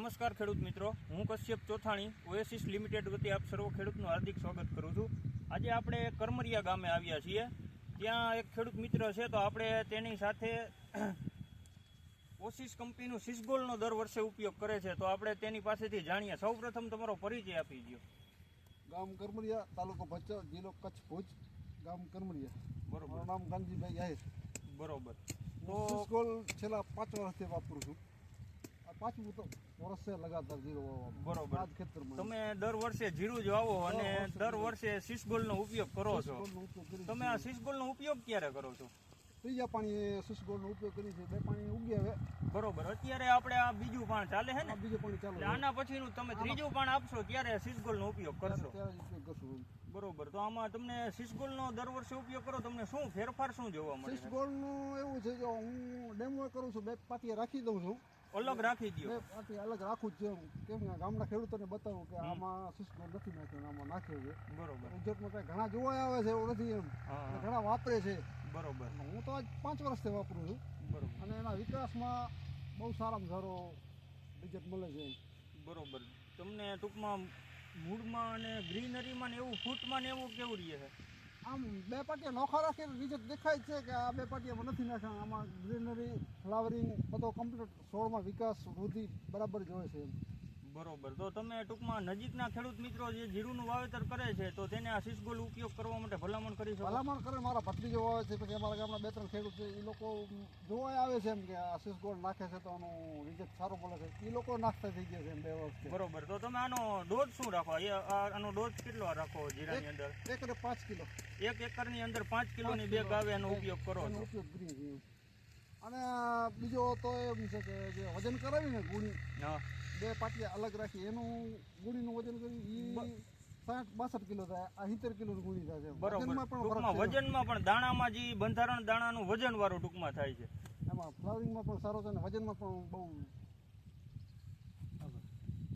નમસ્કાર ખેડૂત મિત્રો, હું કશ્યપ ચોથાણી ઓએસિસ લિમિટેડ વતી આપ સર્વ ખેડૂતનું હાર્દિક સ્વાગત કરું છું। આજે આપણે કરમરિયા ગામે આવ્યા છીએ। ત્યાં એક ખેડૂત મિત્ર છે, તો આપણે તેની સાથે ઓસિસ કંપનીનું સિસગોલ્ડનો દર વર્ષે ઉપયોગ કરે છે, તો આપણે તેની પાસેથી જાણીએ। સૌપ્રથમ તમારો પરિચય આપી દો। ગામ કરમરિયા, તાલુકો ભચાઉ, જિલ્લો કચ્છ, ભુજ, ગામ કરમરિયા। બરોબર, મારું નામ ગાંધીભાઈ આહિર। બરોબર। તો સિસગોલ્ડ છેલ્લા 5 વર્ષથી વાપરું છું। આ 5મું તો વર્ષ છે લગાતાર જીરો વાવવામાં। બરોબર, આ જ ખેતરમાં તમે દર વર્ષે જીરું જ વાવો અને દર વર્ષે સિસગોલ્ડનો ઉપયોગ કરો છો। સિસગોલ્ડનો ઉપયોગ કરી તમે આ સિસગોલ્ડનો ઉપયોગ ક્યારે કરો છો? ત્રીજા પાણીએ સિસગોલ્ડનો ઉપયોગ કરી છે। 2 પાણી ઉગી હવે। બરોબર, અત્યારે આપણે આ બીજું પાણ ચાલે છે ને, આ બીજું પાણી ચાલુ એટલે આના પછીનું તમે ત્રીજું પાણ આપશો ત્યારે સિસગોલ્ડનો ઉપયોગ કરશો। ત્યારે જ ઉપયોગ કરશું। બરોબર, તો આમાં તમને સિસગોલ્ડનો દર વર્ષે ઉપયોગ કરો, તમને શું ફેરફાર શું જોવા મળે છે? સિસગોલ્ડનું એવું છે કે હું ડેમો કરું છું, 2 પાટીએ રાખી દઉં છું। અલગ રાખી દો। 2 પાટી અલગ રાખું જ છું, કેમ કે ગામના ખેડૂતોને બતાવું કે આમાં સિસગોલ્ડ નથી નાખ્યો, આમાં નાખ્યો છે। બરોબર, ઉદ્યોગમાં કંઈ ઘણા જોવા આવે છે એવું નથી એમ, હા, ઘણા વાપરે છે। બરોબર, હું તો આજ 5 વર્ષથી વાપરું છું બરોબર, અને એના વિકાસમાં બહુ સારામાં સારો રિઝલ્ટ મળે છે। બરોબર। તમને ટૂંકમાં મૂળમાં અને ગ્રીનરીમાં ને એવું ફૂટમાં ને એવું કેવું રહે છે? આમ 2 પાટીયા નોખા રાખીને રિઝલ્ટ દેખાય છે કે આ 2 પાટીયામાં નથી નાખ્યા, આમાં ગ્રીનરી, ફ્લાવરિંગ બધો કમ્પ્લીટ, છોડમાં વિકાસ વૃદ્ધિ બરાબર જ હોય છે એમ। બરોબર, તો તમે ટૂંકમાં નજીકના ખેડૂત મિત્રો જે જીરુંનું વાવેતર કરે છે, તો તેને આ સિસગોલ્ડ ઉપયોગ કરવા માટે ભલામણ કરી શકો? ભલામણ કરે, મારા ભત્રીજો આવે છે, પછી અમારા ગામના 2-3 ખેડૂત છે, એ લોકો જોવા આવે છે એમ કે આ સિસગોલ્ડ નાખે છે તો આનું રિઝલ્ટ સારું મળે છે, એ લોકો નાખતા થઈ ગયા છે એમ 2 વર્ષથી। બરોબર, તો તમે આનો ડોઝ શું રાખો? આનો ડોઝ કેટલો રાખો જીરાની અંદર? એકરે 5 કિલો, 1 એકરની અંદર 5 કિલોની બેગ આવે એનો ઉપયોગ કરો એનો છો? ઉપયોગ કરીએ છીએ। અને બીજો તો એમ છે કે જે વજન કરાવીને ગુણી, હા, 2 પાટિયા અલગ રાખી એનું ગુણીનું વજન કરી એ 60-62 કિલો થાય, આ 70 કિલોનું ગુણી થાય છે। બરોબર, વજનમાં પણ ટૂંકમાં ફરક છે, વજનમાં પણ દાણામાં જે બંધારણ દાણાનું વજન વાળું ટૂંકમાં થાય છે। એમાં ફ્લાવરિંગમાં પણ સારો છે અને વજનમાં પણ બહુ